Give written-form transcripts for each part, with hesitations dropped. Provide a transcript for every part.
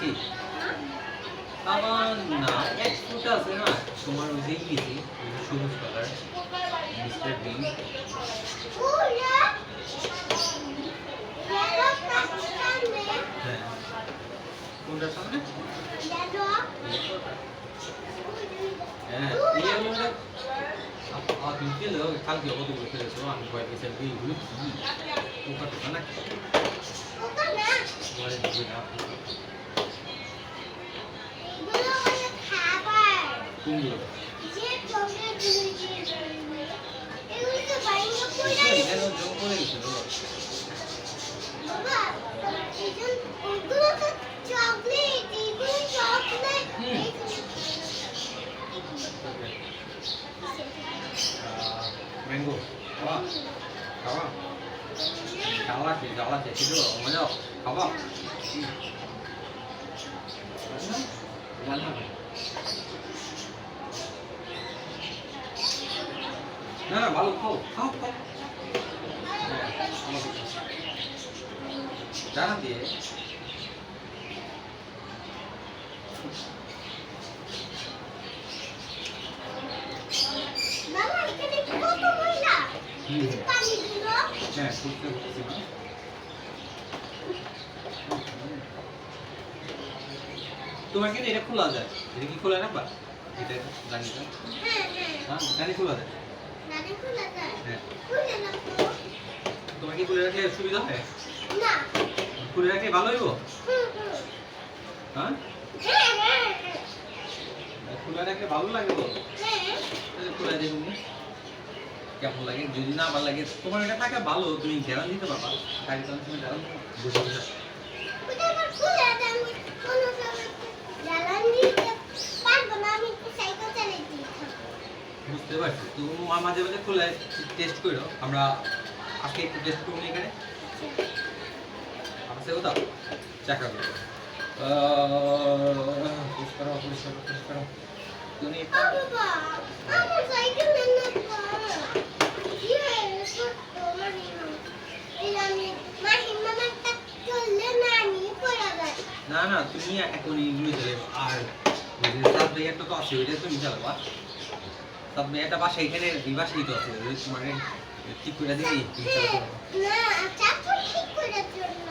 কি আমার না এক ফুট আছে না তোমার ওই যে ইয়েছি সবুজ কালার মিস্টার বিন হ্যাঁ কোনটার সামনে হ্যাঁ ইয়েলোটা তুমি খেলো কালকে কতগুলো খেলেছো আমি কয়েক বছর এইগুলো কি পোকা টোকা না কোনগুলো জং করে গেছিল ম্যাঙ্গো খাওয়া খাওয়া খাওয়া আছে কিন্তু মজা খাওয়া না না ভালো খাও খাও খাও জানা দিয়ে হ্যাঁ তোমার কিন্তু এটা খোলা যায় এটা কি খোলা রাখবা এটা জানিটা হ্যাঁ জানি খোলা যায় হ্যাঁ তোমার কি খুলে রাখলে সুবিধা হয় না খুলে রাখলে ভালো হইব হ্যাঁ খুলে রাখলে ভালো লাগে তো তাহলে খুলে দিয়ে তুমি কেমন লাগে যদি না ভালো লাগে তোমার এটা টাকা ভালো তুমি গ্যারান দিতে পারবা গাড়ি চালানোর সময় গ্যারান বুঝে বুঝে বুঝতে পারছি তুমি মাঝে মাঝে খুলে টেস্ট করো আমরা আজকে একটু টেস্ট করুন এখানে আছে কোথাও চাকা করো পরিষ্কার তুমি না না তুমি এখনই নিয়ে চলে আর সাত একটা তো আছে ওইটা তুমি চালাবা সাত একটা বাসা এখানে বিবাসিত আছে তোমার ঠিক করে দিবি না চাকু ঠিক করার জন্য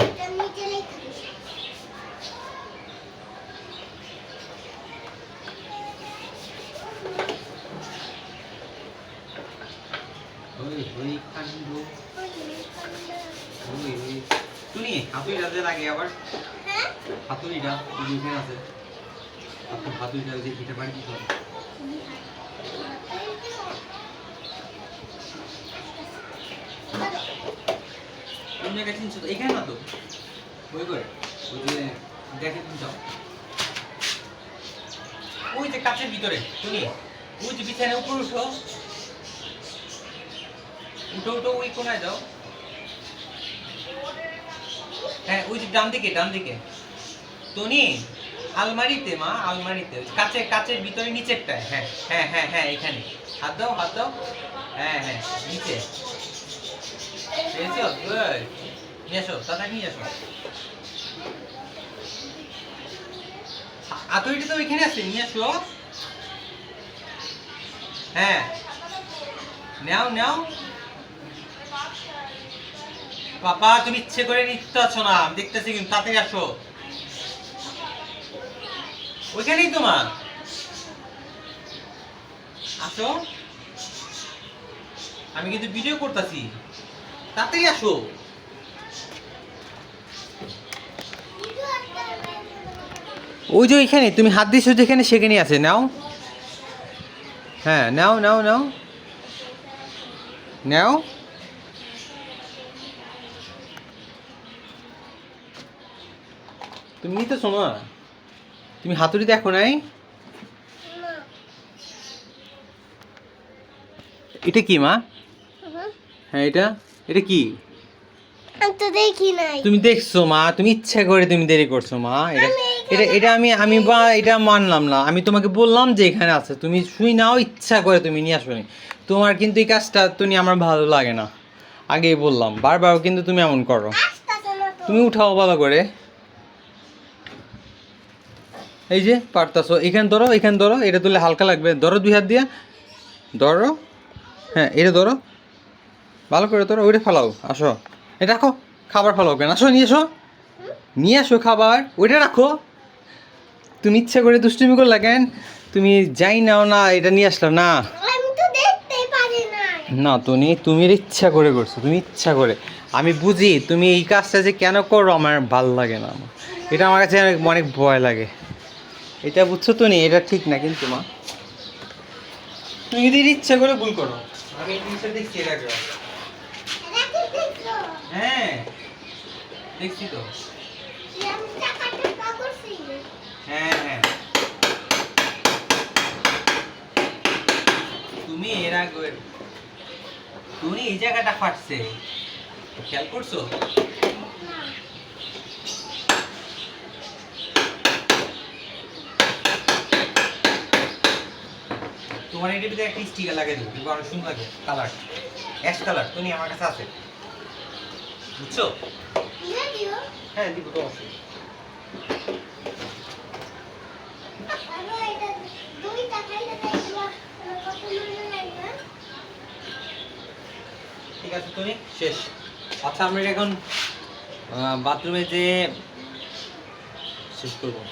এটা নিচে লেখা দিছি ওই কাণ্ড ওই তুমি হাতুড়িটা যে লাগে আবার হ্যাঁ হাতুড়িটা এখানে আছে আপনি হাতুড়িটা যে এটা বাড়ি দিতে হবে কোন জায়গায় চিনছো তো এখানে না তো ওই করে ওই যে দেখে তুমি যাও ওই যে কাচের ভিতরে তুমি ওই যে বিছানা উপর উঠো উঠো উঠো ওই কোনায় যাও হ্যাঁ ওই যে ডান দিকে টনি আলমারিতে মা আলমারিতে কাচের ভিতরে নিচেরটায় হ্যাঁ হ্যাঁ হ্যাঁ হ্যাঁ এখানে হাত দাও হ্যাঁ হ্যাঁ নিচে এসো গুড নিয়ে আসো তাড়াতাড়ি নিয়ে আসো আতরিটা তো ওইখানে আছে নিয়ে আসো হ্যাঁ নাও পাপা তুমি ইচ্ছে করে নিতে আছো না আমি দেখতেছি কিন্তু তাড়াতাড়ি আসো ওইখানেই তোমার আসো আমি কিন্তু ভিডিও করতেছি তাড়াতাড়ি আসো ওই যে ওইখানে তুমি হাত দিয়েছো যেখানে সেখানেই আছে নাও হ্যাঁ নাও তুমি নিতেছো না তুমি হাতুড়ি দেখো নাই এটা কি মা হ্যাঁ এটা কি আমি তো দেখি নাই তুমি দেখছো মা তুমি ইচ্ছা করে তুমি দেরি করছো মা এটা আমি বা এটা মানলাম না আমি তোমাকে বললাম যে এখানে আছে তুমি শুই নাও ইচ্ছা করে তুমি নিয়ে আসো তোমার কিন্তু এই কাজটা তুমি আমার ভালো লাগে না আগেই বললাম বারবার কিন্তু তুমি এমন করো তুমি উঠাও ভালো করে এই যে পারতাছো, এখানে ধরো, এখানে ধরো, এটা তুলে হালকা লাগবে, ধরো 2 হাত দিয়া, ধরো, হ্যাঁ এটা ধরো, ভালো করে ধরো, ওইটা ফেলাও, আসো, এটা রাখো, খাবার ফেলাও কেন, আসো নিয়ে এসো, নিয়ে আসো খাবার, ওইটা রাখো, তুমি ইচ্ছা করে দুষ্টুমি করলা কেন, তুমি যাই নাও না, এটা নিয়ে আসলাম না, আমি তো দেখতেই পারি নাই। না তুমি এর ইচ্ছা করে করছো, তুমি ইচ্ছা করে, আমি বুঝি তুমি এই কাজটা যে কেন করো আমার ভাল লাগে না, এটা আমার কাছে অনেক অনেক ভয় লাগে, এটা বুঝছো তো নি, এটা ঠিক না কিন্তু মা, তুমি যদি এর ইচ্ছা করে ভুল করো, আমি এই জিনিসটা দেখছি এর আগে, এটা কি দেখছো? হ্যাঁ দেখছি তো, আমি টাকা করছি। হ্যাঁ হ্যাঁ, তুমি এর আগে, তুমি এই জায়গাটা ফাটছে, খেয়াল করছো, না। তোমার এটার ভিতরে একটা স্টিকার লাগিয়ে দেবো, কিন্তু অনেক সুন্দর লাগে কালার, অ্যাশ কালার, তুমি আমার কাছে আছে, বুঝছো, দিয়ে দিও। হ্যাঁ দিব তো অবশ্যই, আর এটা দুইটা খাইলে দেখবা কত মজা লাগবে। ঠিক আছে তুমি শেষ, আচ্ছা আমরা এখন বাথরুমে যে শেষ করবো।